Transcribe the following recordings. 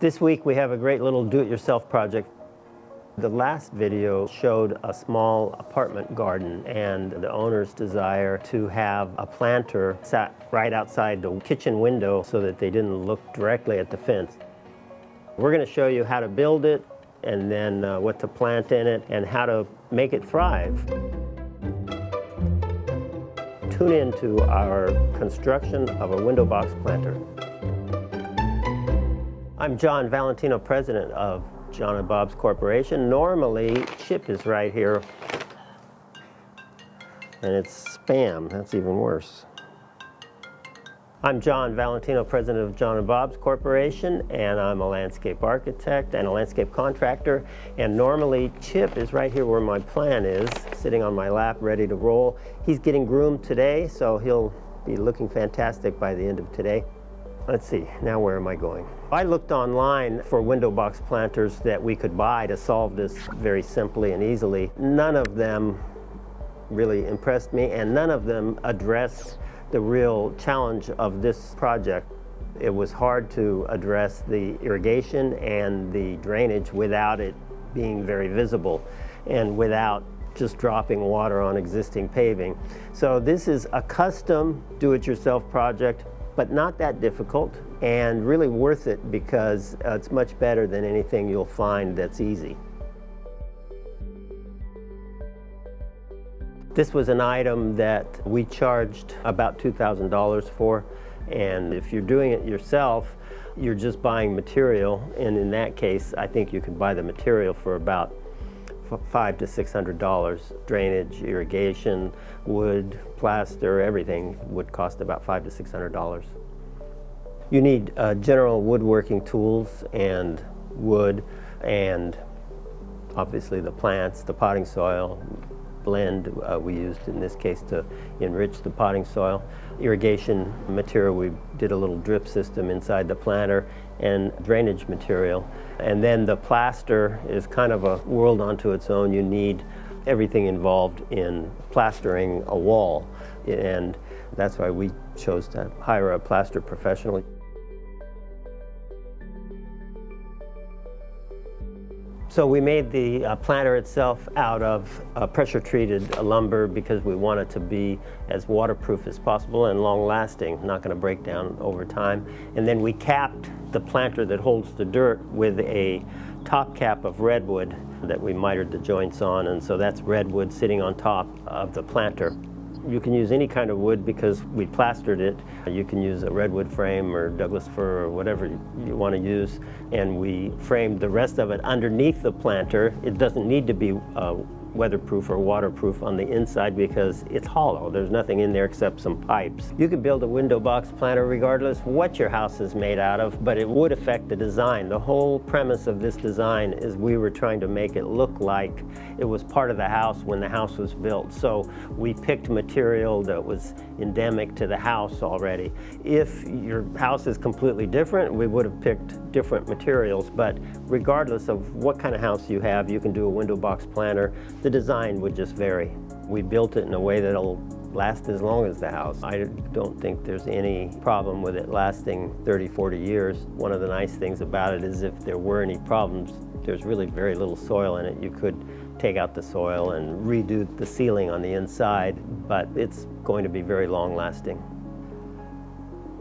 This week we have a great little do-it-yourself project. The last video showed a small apartment garden and the owner's desire to have a planter sat right outside the kitchen window so that they didn't look directly at the fence. We're going to show you how to build it and then what to plant in it and how to make it thrive. Tune in to our construction of a window box planter. I'm John Valentino, president of John & Bob's Corporation. Normally, Chip is right here, and it's spam. That's even worse. I'm John Valentino, president of John & Bob's Corporation, and I'm a landscape architect and a landscape contractor. And normally, Chip is right here where my plan is, sitting on my lap, ready to roll. He's getting groomed today, so he'll be looking fantastic by the end of today. Let's see, now where am I going? I looked online for window box planters that we could buy to solve this very simply and easily. None of them really impressed me, and none of them addressed the real challenge of this project. It was hard to address the irrigation and the drainage without it being very visible and without just dropping water on existing paving. So this is a custom do-it-yourself project, but not that difficult and really worth it because it's much better than anything you'll find that's easy. This was an item that we charged about $2,000 for, and if you're doing it yourself, you're just buying material, and in that case, I think you can buy the material for about $500 to $600. Drainage, irrigation, wood, plaster, everything would cost about $500 to $600. You need general woodworking tools and wood and obviously the plants, the potting soil, blend we used in this case to enrich the potting soil. Irrigation material, we did a little drip system inside the planter, and drainage material. And then the plaster is kind of a world unto its own. You need everything involved in plastering a wall, and that's why we chose to hire a plaster professional. So we made the planter itself out of pressure-treated lumber because we want it to be as waterproof as possible and long-lasting, not going to break down over time. And then we capped the planter that holds the dirt with a top cap of redwood that we mitered the joints on, and so that's redwood sitting on top of the planter. You can use any kind of wood because we plastered it. You can use a redwood frame or Douglas fir or whatever you want to use. And we framed the rest of it underneath the planter. It doesn't need to be weatherproof or waterproof on the inside because it's hollow. There's nothing in there except some pipes. You can build a window box planter regardless what your house is made out of, but it would affect the design. The whole premise of this design is we were trying to make it look like it was part of the house when the house was built. So we picked material that was endemic to the house already. If your house is completely different, we would have picked different materials, but regardless of what kind of house you have, you can do a window box planter. The design would just vary. We built it in a way that'll last as long as the house. I don't think there's any problem with it lasting 30, 40 years. One of the nice things about it is if there were any problems, there's really very little soil in it. You could take out the soil and redo the ceiling on the inside, but it's going to be very long lasting.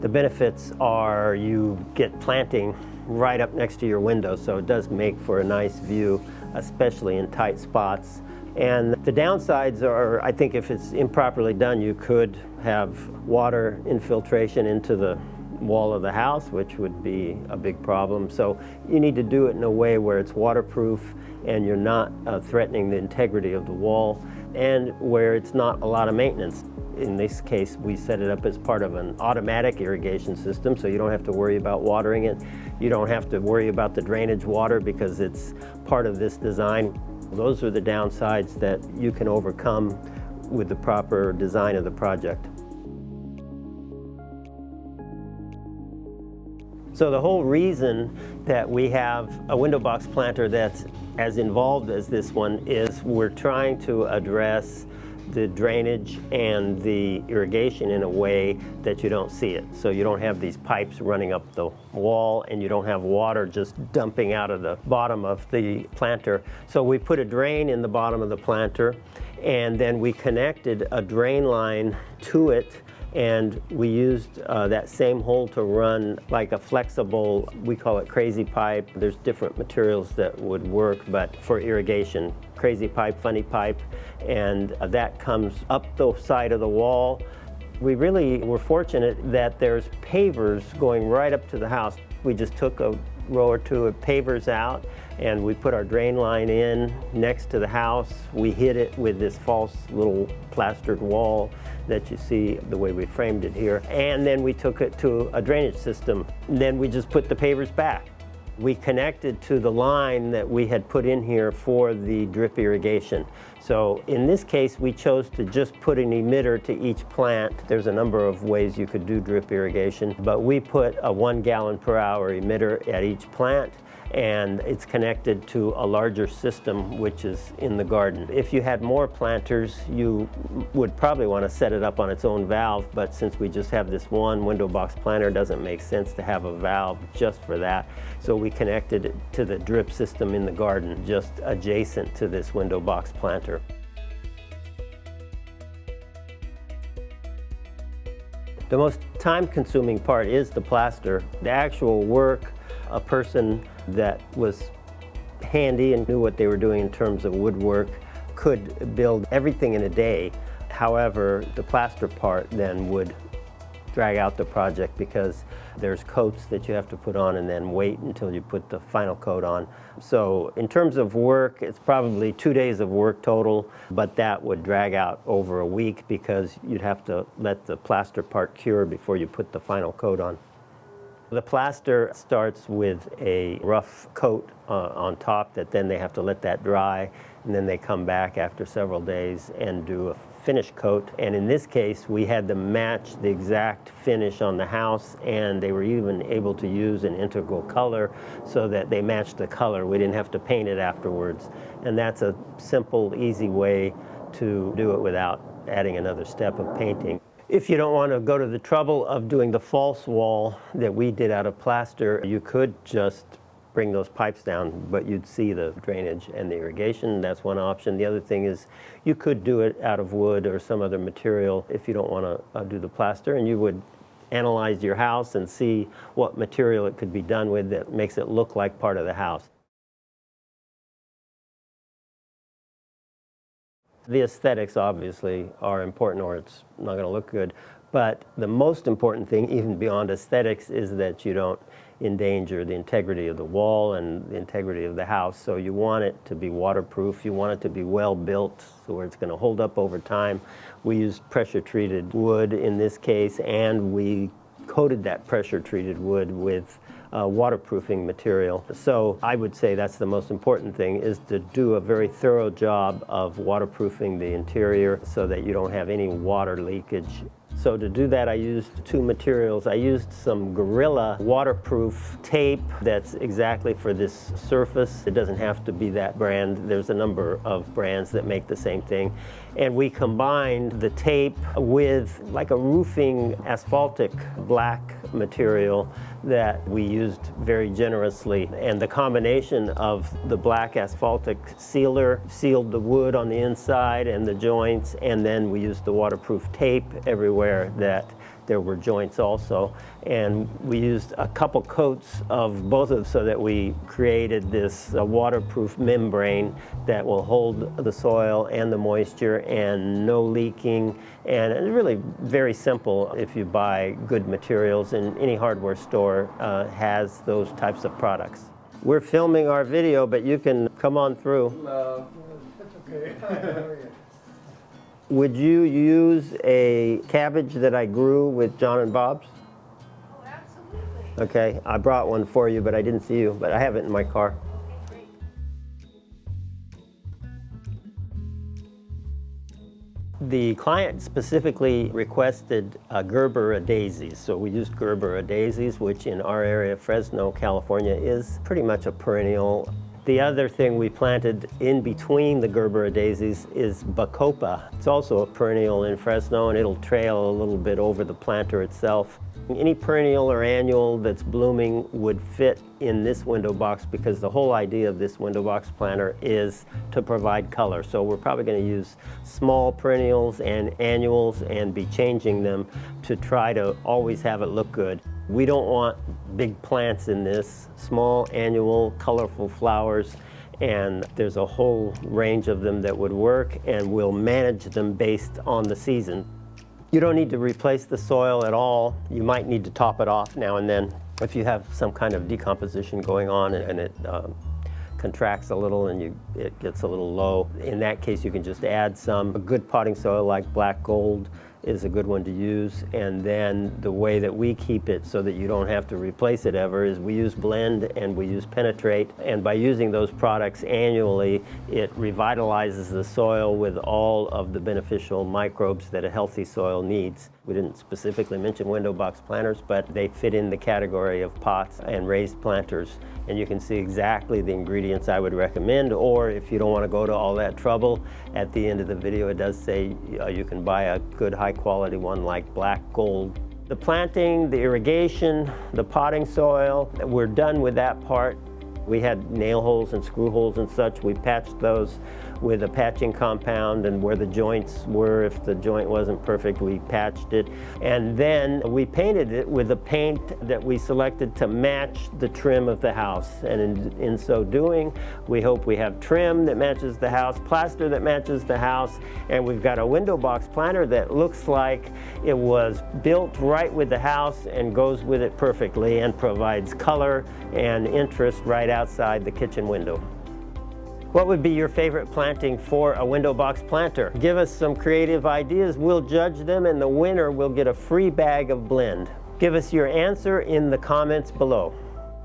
The benefits are you get planting right up next to your window, so it does make for a nice view, especially in tight spots. And the downsides are, I think if it's improperly done, you could have water infiltration into the wall of the house, which would be a big problem. So you need to do it in a way where it's waterproof and you're not threatening the integrity of the wall, and where it's not a lot of maintenance. In this case, we set it up as part of an automatic irrigation system, so you don't have to worry about watering it. You don't have to worry about the drainage water because it's part of this design. Those are the downsides that you can overcome with the proper design of the project. So the whole reason that we have a window box planter that's as involved as this one is we're trying to address the drainage and the irrigation in a way that you don't see it. So you don't have these pipes running up the wall, and you don't have water just dumping out of the bottom of the planter. So we put a drain in the bottom of the planter, and then we connected a drain line to it, and we used that same hole to run like a flexible, we call it crazy pipe. There's different materials that would work, but for irrigation, crazy pipe, funny pipe, and that comes up the side of the wall. We really were fortunate that there's pavers going right up to the house. We just took a row or two of pavers out, and we put our drain line in next to the house. We hid it with this false little plastered wall that you see the way we framed it here. And then we took it to a drainage system. Then we just put the pavers back. We connected to the line that we had put in here for the drip irrigation. So in this case, we chose to just put an emitter to each plant. There's a number of ways you could do drip irrigation, but we put a 1 gallon per hour emitter at each plant, and it's connected to a larger system which is in the garden. If you had more planters, you would probably want to set it up on its own valve, but since we just have this one window box planter, it doesn't make sense to have a valve just for that. So we connected it to the drip system in the garden, just adjacent to this window box planter. The most time-consuming part is the plaster. The actual work, a person that was handy and knew what they were doing in terms of woodwork could build everything in a day. However, the plaster part then would drag out the project because there's coats that you have to put on and then wait until you put the final coat on. So in terms of work, it's probably 2 days of work total, but that would drag out over a week because you'd have to let the plaster part cure before you put the final coat on. The plaster starts with a rough coat on top that then they have to let that dry, and then they come back after several days and do a finish coat. And in this case, we had them match the exact finish on the house, and they were even able to use an integral color so that they matched the color. We didn't have to paint it afterwards. And that's a simple, easy way to do it without adding another step of painting. If you don't want to go to the trouble of doing the false wall that we did out of plaster, you could just bring those pipes down, but you'd see the drainage and the irrigation. That's one option. The other thing is you could do it out of wood or some other material if you don't want to do the plaster, and you would analyze your house and see what material it could be done with that makes it look like part of the house. The aesthetics obviously are important, or it's not going to look good. But the most important thing, even beyond aesthetics, is that you don't endanger the integrity of the wall and the integrity of the house. So you want it to be waterproof. You want it to be well built, so where it's going to hold up over time. We used pressure-treated wood in this case, and we coated that pressure-treated wood with waterproofing material. So I would say that's the most important thing, is to do a very thorough job of waterproofing the interior so that you don't have any water leakage. So to do that, I used two materials. I used some Gorilla waterproof tape that's exactly for this surface. It doesn't have to be that brand. There's a number of brands that make the same thing. And we combined the tape with like a roofing asphaltic black material that we used very generously. And the combination of the black asphaltic sealer sealed the wood on the inside and the joints, and then we used the waterproof tape everywhere that there were joints also. And we used a couple coats of both of them so that we created this waterproof membrane that will hold the soil and the moisture and no leaking. And it's really very simple if you buy good materials, and any hardware store has those types of products. We're filming our video, but you can come on through. No, that's okay. Would you use a cabbage that I grew with John and Bob's? Oh, absolutely. Okay, I brought one for you, but I didn't see you, but I have it in my car. Okay, great. The client specifically requested Gerbera daisies, so we used Gerbera daisies, which in our area, Fresno, California, is pretty much a perennial. The other thing we planted in between the Gerbera daisies is Bacopa. It's also a perennial in Fresno, and it'll trail a little bit over the planter itself. Any perennial or annual that's blooming would fit in this window box because the whole idea of this window box planter is to provide color. So we're probably going to use small perennials and annuals and be changing them to try to always have it look good. We don't want big plants in this, small, annual, colorful flowers, and there's a whole range of them that would work, and we'll manage them based on the season. You don't need to replace the soil at all. You might need to top it off now and then if you have some kind of decomposition going on and it contracts a little and it gets a little low. In that case, you can just add some. A good potting soil like black gold is a good one to use, and then the way that we keep it so that you don't have to replace it ever is we use Blend and we use Penetrate, and by using those products annually, it revitalizes the soil with all of the beneficial microbes that a healthy soil needs. We didn't specifically mention window box planters, but they fit in the category of pots and raised planters, and you can see exactly the ingredients I would recommend, or if you don't want to go to all that trouble, at the end of the video it does say you can buy a good high quality one like black gold. The planting, the irrigation, the potting soil, we're done with that part. We had nail holes and screw holes and such. We patched those with a patching compound, and where the joints were, if the joint wasn't perfect, we patched it. And then we painted it with a paint that we selected to match the trim of the house. And in so doing, we hope we have trim that matches the house, plaster that matches the house, and we've got a window box planter that looks like it was built right with the house and goes with it perfectly and provides color and interest right outside the kitchen window. What would be your favorite planting for a window box planter? Give us some creative ideas. We'll judge them, and the winner will get a free bag of Blend. Give us your answer in the comments below.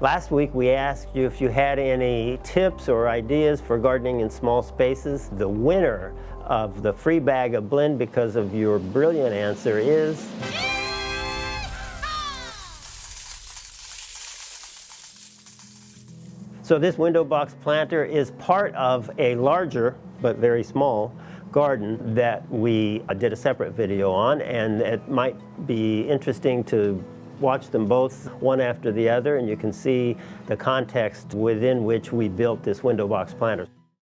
Last week we asked you if you had any tips or ideas for gardening in small spaces. The winner of the free bag of Blend because of your brilliant answer is... So this window box planter is part of a larger, but very small, garden that we did a separate video on, and it might be interesting to watch them both one after the other, and you can see the context within which we built this window box planter.